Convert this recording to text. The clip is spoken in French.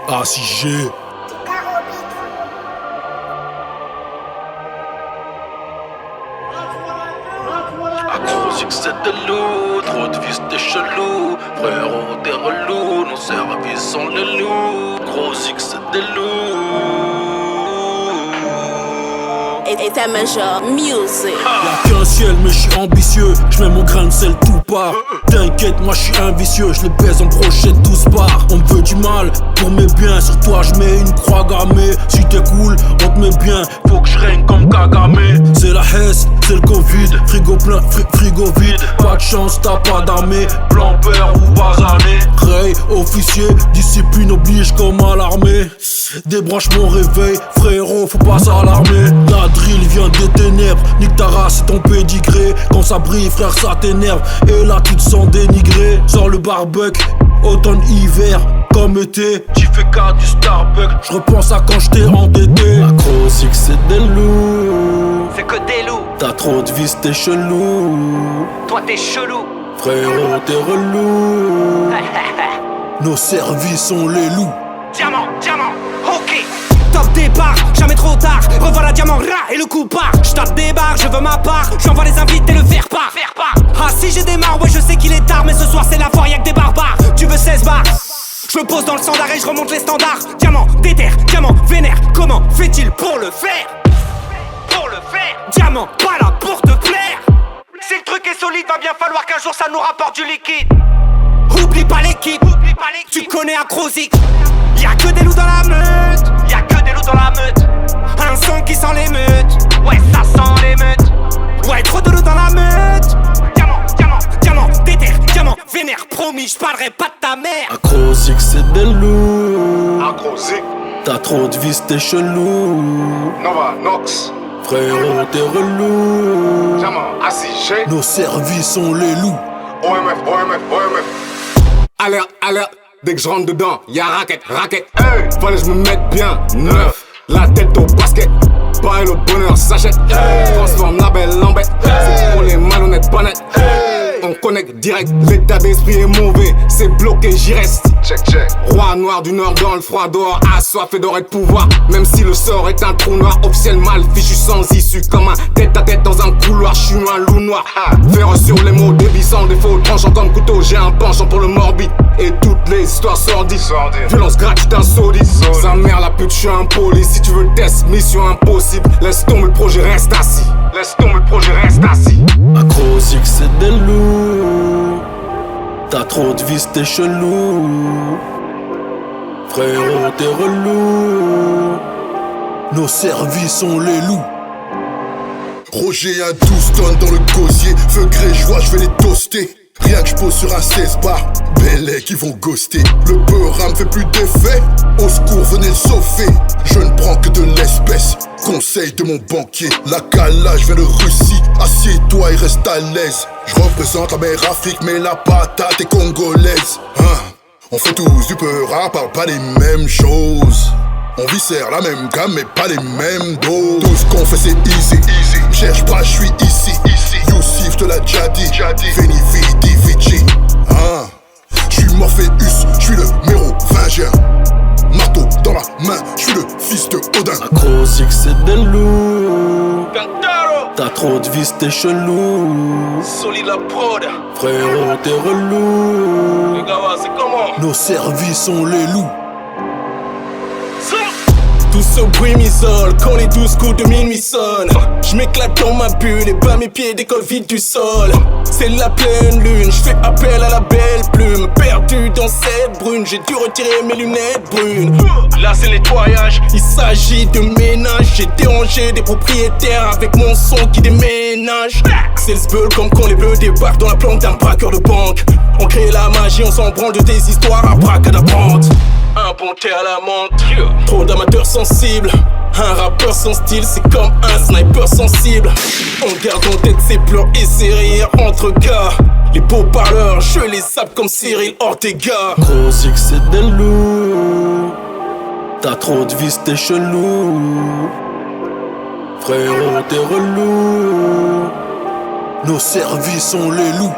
ACG. Accro succès de loup, trop de vis t'es chelou. Frérot t'es relou, nos services sont les loups. Gros succès de loup. Et ta major music. Y'a qu'un ciel mais j'suis ambitieux. J'mets mon grain de sel tout part. T'inquiète moi j'suis un vicieux. J'les baise en brochette 12 bars. On me veut du mal pour mes biens. Sur toi j'mets une croix gammée. Si t'es cool on te met bien. Faut que j'règne comme Kagame. C'est la Hesse, c'est le Covid. Frigo plein, frigo vide. Pas de chance t'as pas d'armée. Blanc père ou basané. Ray, officier, discipline oblige comme à l'armée. Débranche mon réveil, frérot, faut pas s'alarmer. La drill vient des ténèbres, nique ta race et ton pédigré. Quand ça brille, frère, ça t'énerve. Et là, tu te sens dénigré. Sors le barbecue, automne, hiver, comme été. Tu fais qu'à du Starbucks, je repense à quand j'étais endetté. Accro, c'est des loups. C'est que des loups. T'as trop de vis, t'es chelou. Toi t'es chelou. Frérot, t'es relou. Nos services sont les loups. Diamant, diamant, ok. Top départ, jamais trop tard. Revoilà diamant, rat et le coup part. J'tape des barres, je veux ma part. J'envoie les invités le faire part. Ah si j'ai des marres, ouais je sais qu'il est tard. Mais ce soir c'est la foire, y'a que des barbares. Tu veux 16 bars? Je me pose dans le standard et je remonte les standards. Diamant, déterre, diamant, vénère. Comment fait-il pour le faire? Pour le faire. Diamant, pas là pour te plaire. Si le truc est solide, va bien falloir qu'un jour ça nous rapporte du liquide. Oublie pas l'équipe, tu connais Acrosic. Y'a que des loups dans la meute, y'a que des loups dans la meute. Un son qui sent l'émeute, ouais ça sent l'émeute. Ouais trop de loups dans la meute. Diamant, diamant, diamant, déterre, diamant, vénère. Promis j'parlerai pas de ta mère. Acrosic c'est des loups. Acrosic, T'as trop de vis, t'es chelou. Nova, Nox, Frérot, t'es relou. Diamant, ACG, Nos services sont les loups. OMF, OMF, OMF. Alerte, alerte, dès que je rentre dedans, y'a raquette, raquette. Hey, Fallait que je me mette bien neuf, la tête au basket. Pas le bonheur s'achète, transforme la belle en bête. C'est pour les malhonnêtes pas nets. On connecte direct, l'état d'esprit est mauvais, c'est bloqué, j'y reste. check, check. Roi noir du nord dans le froid dehors, assoiffé d'or et de pouvoir. Même si le sort est un trou noir, officiel mal fichu sans issue. Comme un tête à tête dans un couloir, je suis un loup noir. Faire sur les mots, débit sans défaut, tranchant comme couteau. J'ai un penchant pour le morbide et toutes les histoires sordides. Violence gratuite insolite. Sa mère la pute, je suis impoli. Si tu veux le test, mission impossible. Laisse tomber le projet, reste assis. Laisse tomber le projet, reste assis. Acrosic c'est des loups. T'as trop de vis, t'es chelou. Frérot, t'es relou. Nos services sont les loups. Roger a 12 tonnes dans le gosier. Feu grégeois, je vais les toaster. Rien que je pose sur un 16 bar, bellets qui vont ghoster. Le beurre me fait plus d'effet. Au secours, venez le sauver. Je ne prends que de l'espèce. Conseil de mon banquier. La calage vient de Russie. Assieds-toi et reste à l'aise. Je représente la mer Afrique, mais la patate est congolaise. On fait tous du peur, parle pas des mêmes choses. On viscère la même gamme, mais pas les mêmes doses. Tout ce qu'on fait c'est easy. Cherche pas, je suis ici. Youssif te l'a déjà dit. Veni vidi vici. Je suis Morpheus, je suis le mérovingien. Marteau dans la main, je suis le fils de Odin. Acrosic c'est des loups. T'as trop de vis, t'es chelou. Solide la prod. Frérot, t'es relou. Les gars, c'est comment? Nos services sont les loups. Tout ce bruit m'isole quand les 12 coups de minuit sonnent. J'm'éclate dans ma bulle et bats mes pieds décollent vite du sol. C'est la pleine lune, j'fais appel à la belle plume. Perdu dans cette brune, j'ai dû retirer mes lunettes brunes. Là c'est nettoyage, il s'agit de ménage. J'ai dérangé des propriétaires avec mon son qui déménage. C'est le sbeul comme quand les bleus débarquent dans la planque d'un braqueur de banque. On crée la magie, on s'en branle de tes histoires à bracadabrante. Un bon thé à la menthe, trop d'amateurs sensibles. Un rappeur sans style, c'est comme un sniper sensible. On garde en tête ses pleurs et ses rires entre gars. Les beaux parleurs, je les zappe comme Cyril Ortega. Acrosic c'est des loups. T'as trop de vis, t'es chelou. Frérot, t'es relou. Nos services sont les loups.